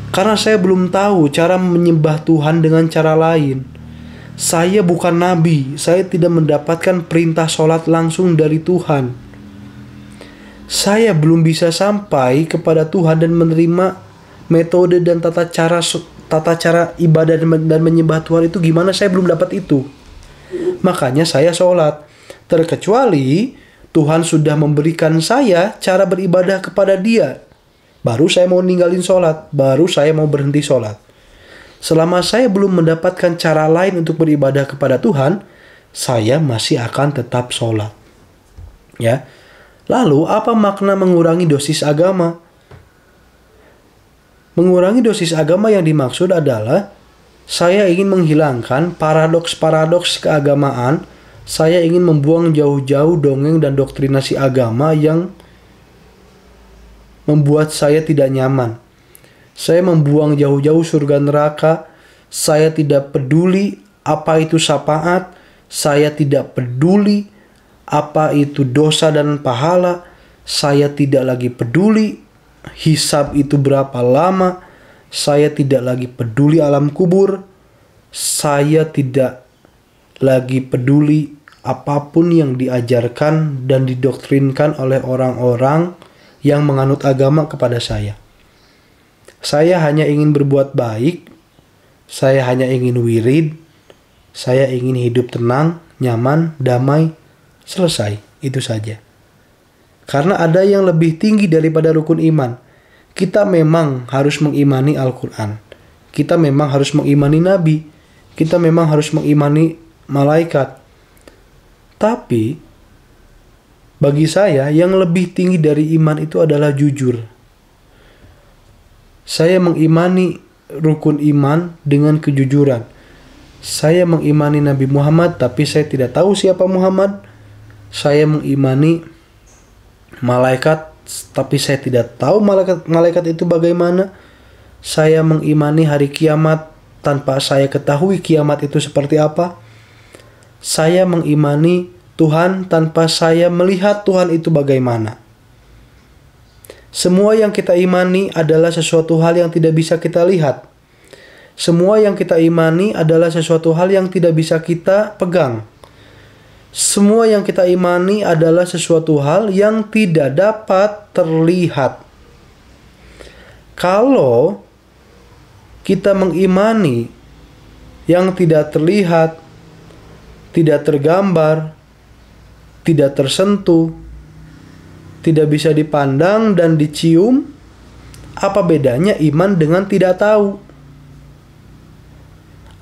Karena saya belum tahu cara menyembah Tuhan dengan cara lain. Saya bukan nabi, saya tidak mendapatkan perintah sholat langsung dari Tuhan. Saya belum bisa sampai kepada Tuhan dan menerima metode dan tata cara ibadah dan menyembah Tuhan itu gimana, saya belum dapat itu. Makanya saya sholat. Terkecuali Tuhan sudah memberikan saya cara beribadah kepada Dia, baru saya mau ninggalin sholat, baru saya mau berhenti sholat. Selama saya belum mendapatkan cara lain untuk beribadah kepada Tuhan, saya masih akan tetap sholat. Ya. Lalu, apa makna mengurangi dosis agama? Mengurangi dosis agama yang dimaksud adalah saya ingin menghilangkan paradoks-paradoks keagamaan. Saya ingin membuang jauh-jauh dongeng dan doktrinasi agama yang membuat saya tidak nyaman. Saya membuang jauh-jauh surga neraka. Saya tidak peduli apa itu syafaat. Saya tidak peduli apa itu dosa dan pahala. Saya tidak lagi peduli hisab itu berapa lama. Saya tidak lagi peduli alam kubur. Saya tidak lagi peduli apapun yang diajarkan dan didoktrinkan oleh orang-orang yang menganut agama kepada saya. Saya hanya ingin berbuat baik. Saya hanya ingin wirid. Saya ingin hidup tenang, nyaman, damai. Selesai, itu saja. Karena ada yang lebih tinggi daripada rukun iman. Kita memang harus mengimani Al-Quran. Kita memang harus mengimani Nabi. Kita memang harus mengimani malaikat. Tapi, bagi saya yang lebih tinggi dari iman itu adalah jujur. Saya mengimani rukun iman dengan kejujuran. Saya mengimani Nabi Muhammad, tapi saya tidak tahu siapa Muhammad. Saya mengimani malaikat, tapi saya tidak tahu malaikat itu bagaimana. Saya mengimani hari kiamat tanpa saya ketahui kiamat itu seperti apa. Saya mengimani Tuhan tanpa saya melihat Tuhan itu bagaimana. Semua yang kita imani adalah sesuatu hal yang tidak bisa kita lihat. Semua yang kita imani adalah sesuatu hal yang tidak bisa kita pegang. Semua yang kita imani adalah sesuatu hal yang tidak dapat terlihat. Kalau kita mengimani yang tidak terlihat, tidak tergambar, tidak tersentuh, tidak bisa dipandang dan dicium, apa bedanya iman dengan tidak tahu?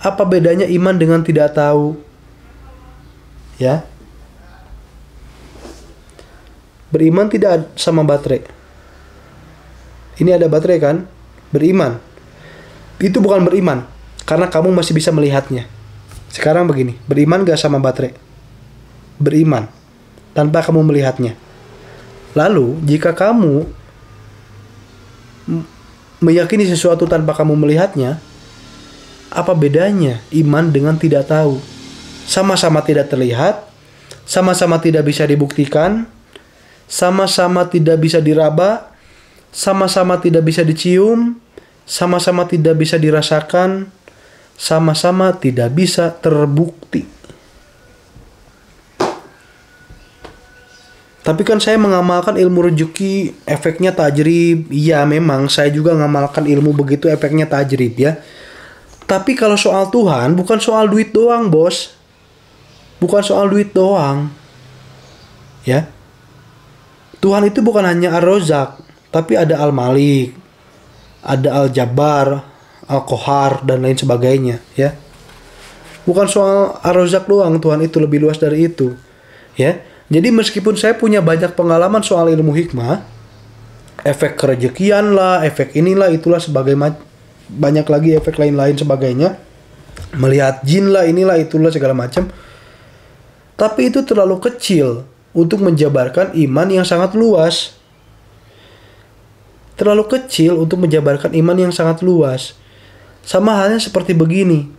Apa bedanya iman dengan tidak tahu? Ya. Beriman tidak sama baterai. Ini ada baterai kan? Beriman. Itu bukan beriman, karena kamu masih bisa melihatnya. Sekarang begini, beriman gak sama baterai? Beriman, tanpa kamu melihatnya. Lalu, jika kamu meyakini sesuatu tanpa kamu melihatnya, apa bedanya iman dengan tidak tahu? Sama-sama tidak terlihat, sama-sama tidak bisa dibuktikan, sama-sama tidak bisa diraba, sama-sama tidak bisa dicium, sama-sama tidak bisa dirasakan, sama-sama tidak bisa terbukti. Tapi kan saya mengamalkan ilmu rezeki, efeknya tajrib. Iya, memang saya juga mengamalkan ilmu begitu, efeknya tajrib ya. Tapi kalau soal Tuhan, bukan soal duit doang, bos. Bukan soal duit doang. Ya. Tuhan itu bukan hanya Ar-Razzaq, tapi ada Al-Malik, ada Al-Jabbar, Al-Qahar, dan lain sebagainya, ya. Bukan soal Ar-Razzaq doang, Tuhan itu lebih luas dari itu, ya. Jadi meskipun saya punya banyak pengalaman soal ilmu hikmah, efek kerejekian lah, efek inilah, itulah, banyak lagi efek lain-lain sebagainya, melihat jin lah, inilah, itulah, segala macam. Tapi itu terlalu kecil untuk menjabarkan iman yang sangat luas. Terlalu kecil untuk menjabarkan iman yang sangat luas. Sama halnya seperti begini.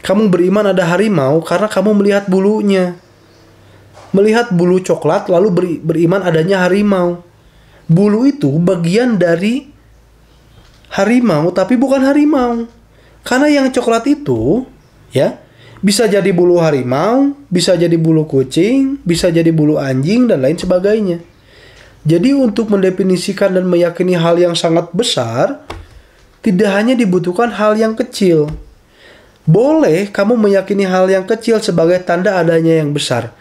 Kamu beriman ada harimau karena kamu melihat bulunya. Melihat bulu coklat lalu beriman adanya harimau. Bulu itu bagian dari harimau tapi bukan harimau. Karena yang coklat itu, ya, bisa jadi bulu harimau, bisa jadi bulu kucing, bisa jadi bulu anjing, dan lain sebagainya. Jadi untuk mendefinisikan dan meyakini hal yang sangat besar, tidak hanya dibutuhkan hal yang kecil. Boleh kamu meyakini hal yang kecil sebagai tanda adanya yang besar.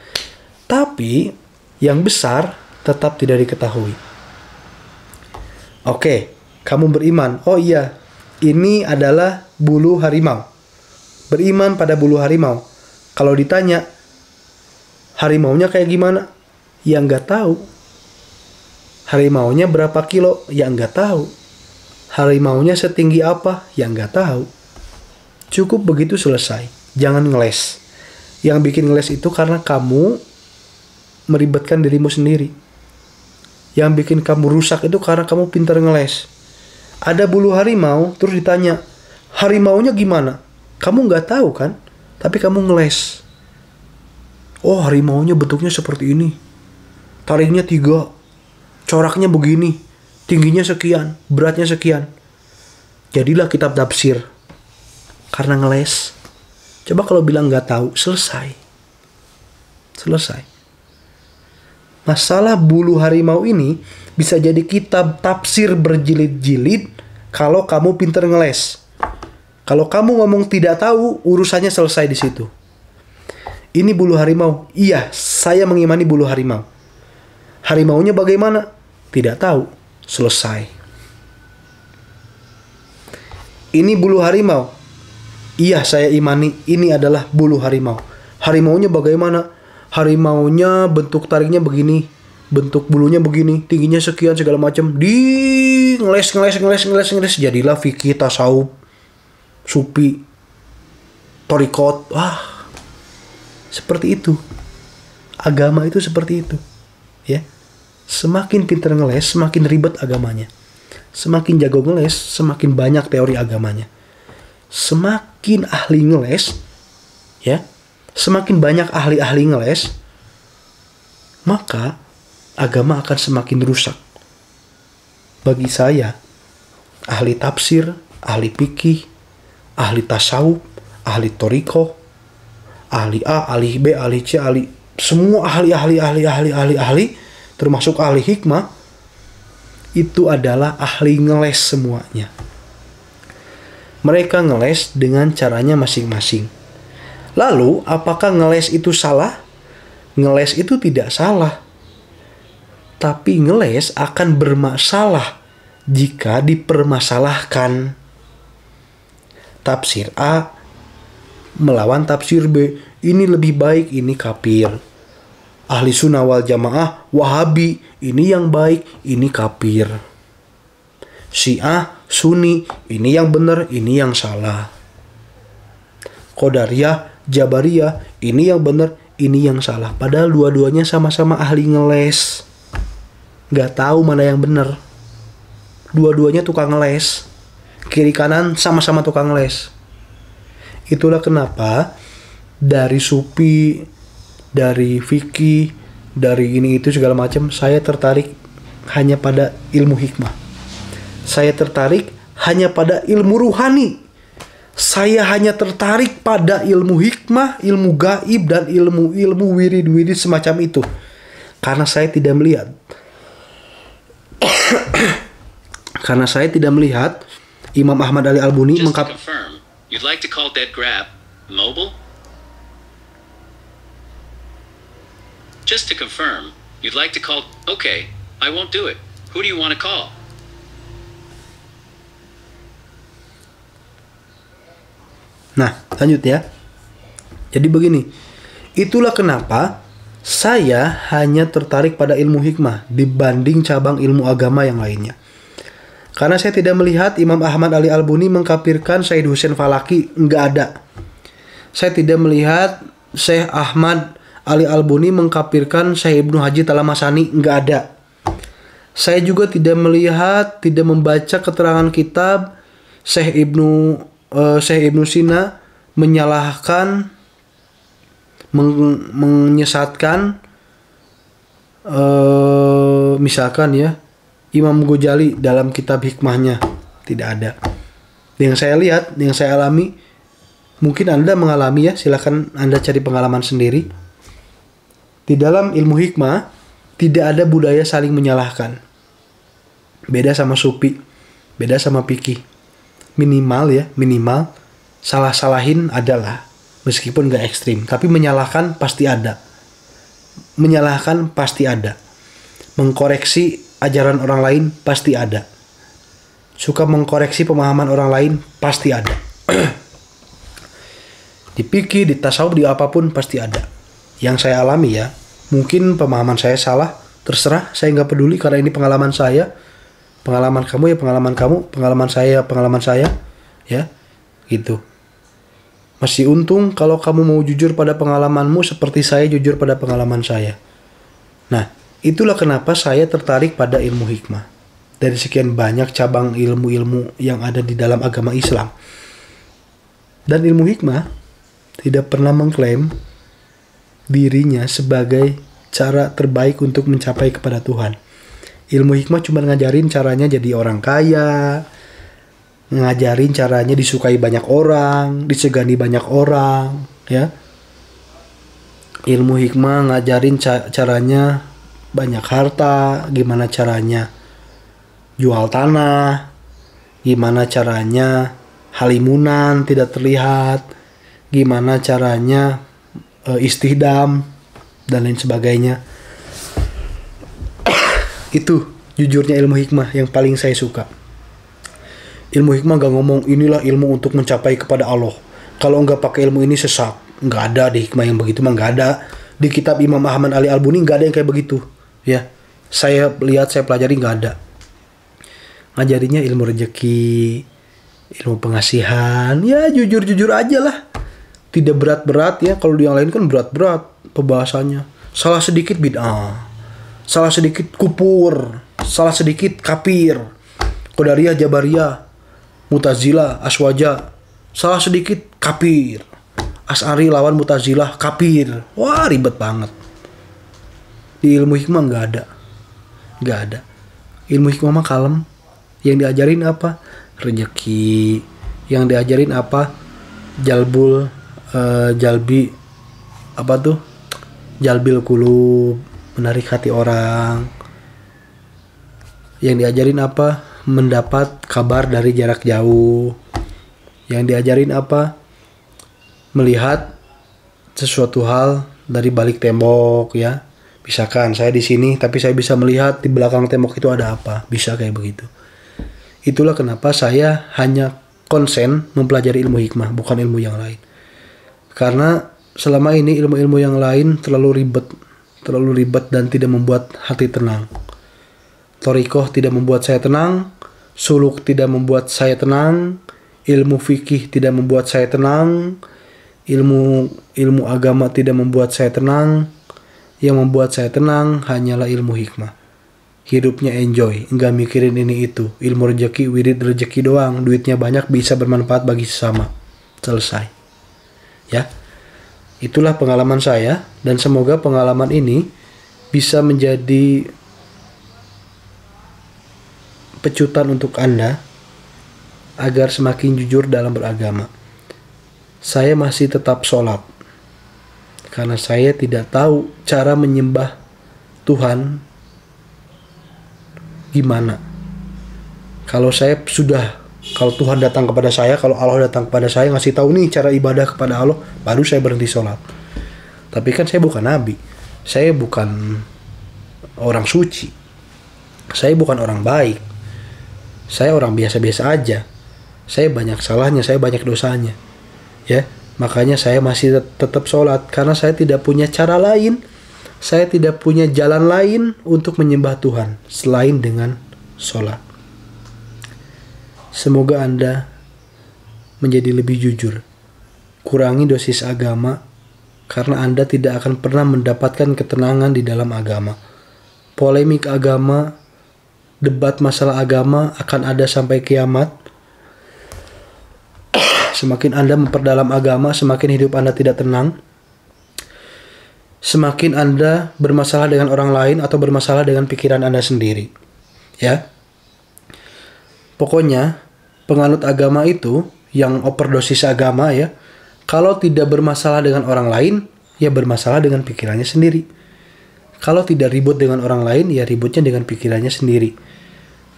Tapi yang besar tetap tidak diketahui. Oke, kamu beriman. Oh iya, ini adalah bulu harimau. Beriman pada bulu harimau. Kalau ditanya, harimaunya kayak gimana? Ya nggak tahu. Harimaunya berapa kilo? Ya nggak tahu. Harimaunya setinggi apa? Ya nggak tahu. Cukup begitu selesai. Jangan ngeles. Yang bikin ngeles itu karena kamu meribetkan dirimu sendiri. Yang bikin kamu rusak itu karena kamu pintar ngeles. Ada bulu harimau, terus ditanya, harimaunya gimana? Kamu nggak tahu kan? Tapi kamu ngeles. Oh, harimaunya bentuknya seperti ini. Taringnya 3. Coraknya begini. Tingginya sekian. Beratnya sekian. Jadilah kitab tafsir. Karena ngeles. Coba kalau bilang nggak tahu, selesai. Selesai. Masalah bulu harimau ini bisa jadi kitab tafsir berjilid-jilid kalau kamu pintar ngeles. Kalau kamu ngomong tidak tahu, urusannya selesai di situ. Ini bulu harimau. Iya, saya mengimani bulu harimau. Harimaunya bagaimana? Tidak tahu. Selesai. Ini bulu harimau. Iya, saya imani ini adalah bulu harimau. Harimaunya bagaimana? Harimaunya bentuk taringnya begini, bentuk bulunya begini, tingginya sekian, segala macam. Di ngeles, jadilah fikih, tasawuf, sufi, torikot. Wah, seperti itu. Agama itu seperti itu, ya. Semakin pintar ngeles, semakin ribet agamanya. Semakin jago ngeles, semakin banyak teori agamanya. Semakin ahli ngeles, ya, semakin banyak ahli-ahli ngeles, maka agama akan semakin rusak. Bagi saya, ahli tafsir, ahli fikih, ahli tasawuf, ahli torikoh, ahli A, ahli B, ahli C, semua ahli, termasuk ahli hikmah, itu adalah ahli ngeles semuanya. Mereka ngeles dengan caranya masing-masing. Lalu, apakah ngeles itu salah? Ngeles itu tidak salah. Tapi ngeles akan bermasalah jika dipermasalahkan. Tafsir A melawan tafsir B. Ini lebih baik, ini kafir. Ahli sunnah wal jamaah, Wahabi, ini yang baik, ini kafir. Syiah Sunni, ini yang benar, ini yang salah. Qadariyah, Jabariyah, ini yang benar, ini yang salah. Padahal dua-duanya sama-sama ahli ngeles. Gak tahu mana yang benar. Dua-duanya tukang ngeles. Kiri kanan sama-sama tukang les. Itulah kenapa dari Sufi, dari fikih, dari ini itu segala macam, saya tertarik hanya pada ilmu hikmah. Saya tertarik hanya pada ilmu ruhani. Saya hanya tertarik pada ilmu hikmah, ilmu gaib, dan ilmu-ilmu wirid-wirid semacam itu. Karena saya tidak melihat. Karena saya tidak melihat Imam Ahmad Ali Al-Buni You'd like to call Dead Grab mobile? Just to confirm, you'd like to call... Okay, I won't do it. Who do you want to call? Nah, lanjut ya. Jadi begini, itulah kenapa saya hanya tertarik pada ilmu hikmah dibanding cabang ilmu agama yang lainnya. Karena saya tidak melihat Imam Ahmad Ali Al-Buni mengkafirkan Syed Hussein Falaki, nggak ada. Saya tidak melihat Syekh Ahmad Ali Al-Buni mengkafirkan Syekh Ibnu Haji Talamasani, nggak ada. Saya juga tidak melihat, tidak membaca keterangan kitab Syekh Ibnu Sina menyalahkan, menyesatkan, misalkan ya, Imam Ghazali dalam kitab hikmahnya. Tidak ada. Yang saya lihat, yang saya alami, mungkin Anda mengalami ya, silakan Anda cari pengalaman sendiri. Di dalam ilmu hikmah tidak ada budaya saling menyalahkan. Beda sama sufi, beda sama fikih. Minimal salah-salahin adalah, meskipun gak ekstrim, tapi menyalahkan pasti ada. Menyalahkan pasti ada. Mengkoreksi ajaran orang lain pasti ada. Suka mengkoreksi pemahaman orang lain pasti ada. Di fikih, di tasawuf, di apapun pasti ada. Yang saya alami ya, mungkin pemahaman saya salah, terserah, saya nggak peduli karena ini pengalaman saya. Pengalaman kamu ya pengalaman kamu, pengalaman saya ya pengalaman saya, ya, gitu. Masih untung kalau kamu mau jujur pada pengalamanmu seperti saya jujur pada pengalaman saya. Nah, itulah kenapa saya tertarik pada ilmu hikmah. Dari sekian banyak cabang ilmu-ilmu yang ada di dalam agama Islam. Dan ilmu hikmah tidak pernah mengklaim dirinya sebagai cara terbaik untuk mencapai kepada Tuhan. Ilmu hikmah cuma ngajarin caranya jadi orang kaya, ngajarin caranya disukai banyak orang, disegani banyak orang, ya. Ilmu hikmah ngajarin caranya banyak harta, gimana caranya jual tanah, gimana caranya halimunan tidak terlihat, gimana caranya istihdam, dan lain sebagainya. Itu jujurnya ilmu hikmah yang paling saya suka. Ilmu hikmah gak ngomong inilah ilmu untuk mencapai kepada Allah. Kalau nggak pakai ilmu ini sesat. Nggak ada di hikmah yang begitu mah, nggak ada. Di kitab Imam Ahmad Ali Al-Buni nggak ada yang kayak begitu. Ya, saya lihat, saya pelajari, nggak ada. Ngajarinya ilmu rezeki, ilmu pengasihan. Ya jujur-jujur aja lah. Tidak berat-berat ya. Kalau yang lain kan berat-berat pembahasannya. Salah sedikit bid'ah. Salah sedikit kufur. Salah sedikit kafir. Qadariyah, Jabariyah, Mu'tazilah, Aswaja. Salah sedikit kafir. Asy'ari lawan Mu'tazilah, kafir. Wah, ribet banget. Di ilmu hikmah nggak ada. Nggak ada. Ilmu hikmah mah kalem. Yang diajarin apa? Rezeki. Yang diajarin apa? Jalbi. Apa tuh? Jalbil qulub. Menarik hati orang. Yang diajarin apa? Mendapat kabar dari jarak jauh. Yang diajarin apa? Melihat sesuatu hal dari balik tembok, ya. Misalkan saya di sini tapi saya bisa melihat di belakang tembok itu ada apa. Bisa kayak begitu. Itulah kenapa saya hanya konsen mempelajari ilmu hikmah, bukan ilmu yang lain. Karena selama ini ilmu-ilmu yang lain terlalu ribet dan tidak membuat hati tenang. Thariqah tidak membuat saya tenang, suluk tidak membuat saya tenang, ilmu fikih tidak membuat saya tenang, ilmu agama tidak membuat saya tenang. Yang membuat saya tenang hanyalah ilmu hikmah. Hidupnya enjoy, enggak mikirin ini itu. Ilmu rezeki, wirid rezeki doang, duitnya banyak, bisa bermanfaat bagi sesama. Selesai. Ya. Itulah pengalaman saya, dan semoga pengalaman ini bisa menjadi pecutan untuk Anda agar semakin jujur dalam beragama. Saya masih tetap sholat karena saya tidak tahu cara menyembah Tuhan gimana. Kalau Tuhan datang kepada saya, kalau Allah datang kepada saya ngasih tahu nih cara ibadah kepada Allah, baru saya berhenti sholat. Tapi kan saya bukan nabi, saya bukan orang suci, saya bukan orang baik, saya orang biasa-biasa aja. Saya banyak salahnya, saya banyak dosanya, ya. Makanya saya masih tetap sholat karena saya tidak punya cara lain, saya tidak punya jalan lain untuk menyembah Tuhan selain dengan sholat. Semoga Anda menjadi lebih jujur. Kurangi dosis agama karena Anda tidak akan pernah mendapatkan ketenangan di dalam agama. Polemik agama, debat masalah agama akan ada sampai kiamat. Semakin Anda memperdalam agama, semakin hidup Anda tidak tenang. Semakin Anda bermasalah dengan orang lain atau bermasalah dengan pikiran Anda sendiri. Ya. Pokoknya, penganut agama itu, yang overdosis agama ya, kalau tidak bermasalah dengan orang lain, ya bermasalah dengan pikirannya sendiri. Kalau tidak ribut dengan orang lain, ya ributnya dengan pikirannya sendiri.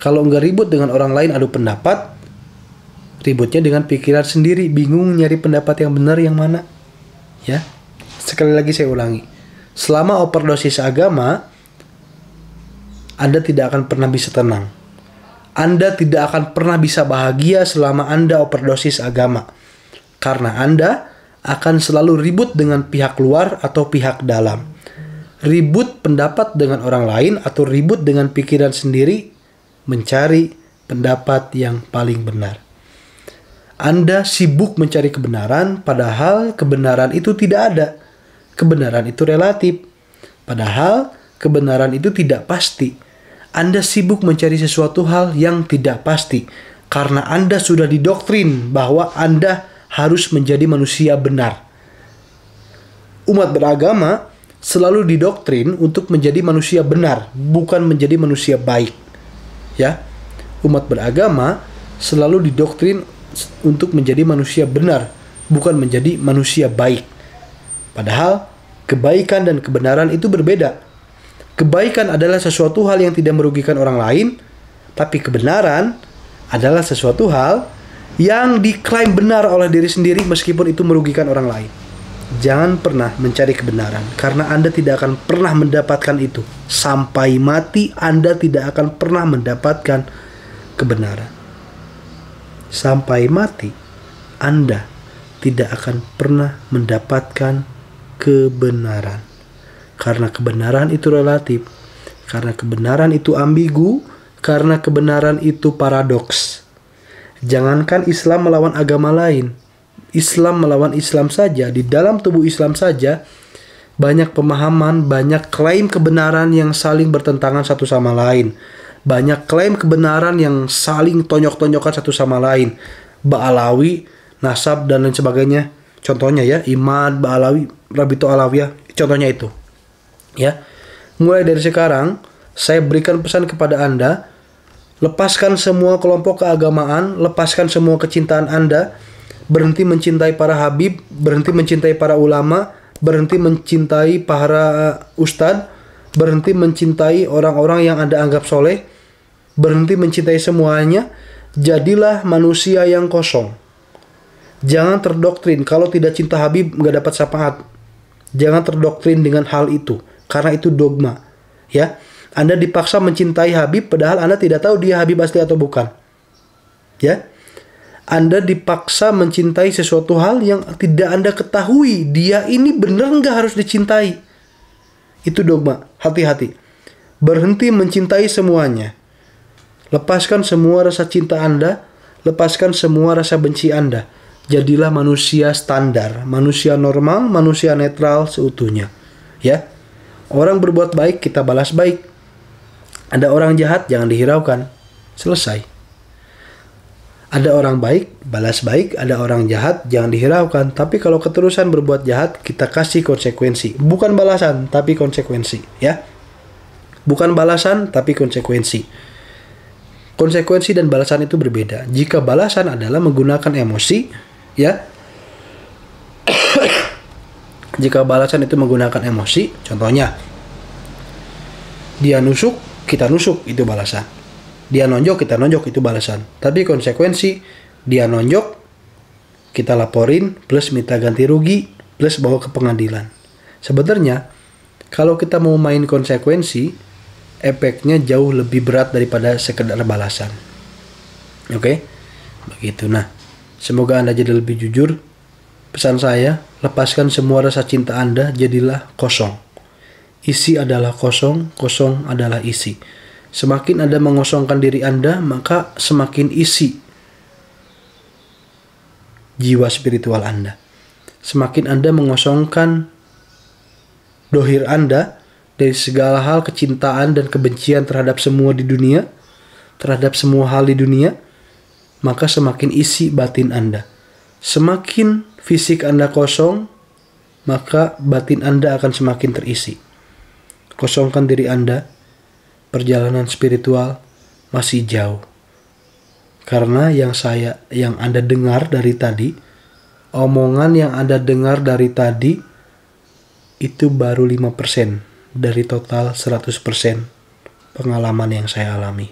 Kalau nggak ribut dengan orang lain adu pendapat, ributnya dengan pikiran sendiri, bingung nyari pendapat yang benar yang mana. Ya. Sekali lagi saya ulangi. Selama overdosis agama, Anda tidak akan pernah bisa tenang. Anda tidak akan pernah bisa bahagia selama Anda overdosis agama. Karena Anda akan selalu ribut dengan pihak luar atau pihak dalam. Ribut pendapat dengan orang lain atau ribut dengan pikiran sendiri, mencari pendapat yang paling benar. Anda sibuk mencari kebenaran, padahal kebenaran itu tidak ada. Kebenaran itu relatif, padahal kebenaran itu tidak pasti. Anda sibuk mencari sesuatu hal yang tidak pasti, karena Anda sudah didoktrin bahwa Anda harus menjadi manusia benar. Umat beragama selalu didoktrin untuk menjadi manusia benar, bukan menjadi manusia baik. Ya, umat beragama selalu didoktrin untuk menjadi manusia benar, bukan menjadi manusia baik. Padahal kebaikan dan kebenaran itu berbeda. Kebaikan adalah sesuatu hal yang tidak merugikan orang lain, tapi kebenaran adalah sesuatu hal yang diklaim benar oleh diri sendiri meskipun itu merugikan orang lain. Jangan pernah mencari kebenaran, karena Anda tidak akan pernah mendapatkan itu. Sampai mati Anda tidak akan pernah mendapatkan kebenaran. Sampai mati Anda tidak akan pernah mendapatkan kebenaran. Karena kebenaran itu relatif, karena kebenaran itu ambigu, karena kebenaran itu paradoks. Jangankan Islam melawan agama lain, Islam melawan Islam saja, di dalam tubuh Islam saja banyak pemahaman, banyak klaim kebenaran yang saling bertentangan satu sama lain. Banyak klaim kebenaran yang saling tonjok-tonjokan satu sama lain. Ba'alawi, nasab, dan lain sebagainya. Contohnya ya, Imad, Ba'alawi, Rabito Alawiyah. Contohnya itu. Ya. Mulai dari sekarang, saya berikan pesan kepada Anda. Lepaskan semua kelompok keagamaan. Lepaskan semua kecintaan Anda. Berhenti mencintai para habib. Berhenti mencintai para ulama. Berhenti mencintai para ustadz. Berhenti mencintai orang-orang yang Anda anggap soleh. Berhenti mencintai semuanya. Jadilah manusia yang kosong. Jangan terdoktrin kalau tidak cinta Habib nggak dapat syafaat. Jangan terdoktrin dengan hal itu, karena itu dogma. Ya, Anda dipaksa mencintai Habib padahal Anda tidak tahu dia Habib asli atau bukan. Ya, Anda dipaksa mencintai sesuatu hal yang tidak Anda ketahui dia ini benar nggak harus dicintai. Itu dogma. Hati-hati. Berhenti mencintai semuanya. Lepaskan semua rasa cinta Anda, lepaskan semua rasa benci Anda. Jadilah manusia standar, manusia normal, manusia netral seutuhnya. Ya. Orang berbuat baik, kita balas baik. Ada orang jahat, jangan dihiraukan. Selesai. Ada orang baik, balas baik. Ada orang jahat, jangan dihiraukan. Tapi kalau keterusan berbuat jahat, kita kasih konsekuensi. Bukan balasan, tapi konsekuensi. Ya. Bukan balasan, tapi konsekuensi. Konsekuensi dan balasan itu berbeda. Jika balasan adalah menggunakan emosi, ya. Jika balasan itu menggunakan emosi, contohnya, dia nusuk, kita nusuk, itu balasan. Dia nonjok, kita nonjok, itu balasan. Tapi konsekuensi, dia nonjok, kita laporin, plus minta ganti rugi, plus bawa ke pengadilan. Sebenarnya, kalau kita mau main konsekuensi, efeknya jauh lebih berat daripada sekedar balasan. Oke? Begitu. Nah, semoga Anda jadi lebih jujur. Pesan saya, lepaskan semua rasa cinta Anda, jadilah kosong. Isi adalah kosong, kosong adalah isi. Semakin Anda mengosongkan diri Anda, maka semakin isi jiwa spiritual Anda. Semakin Anda mengosongkan dohir Anda dari segala hal kecintaan dan kebencian terhadap semua di dunia, terhadap semua hal di dunia, maka semakin isi batin Anda. Semakin fisik Anda kosong, maka batin Anda akan semakin terisi. Kosongkan diri Anda, perjalanan spiritual masih jauh. Karena yang Anda dengar dari tadi, omongan yang Anda dengar dari tadi, itu baru 5% dari total 100% pengalaman yang saya alami.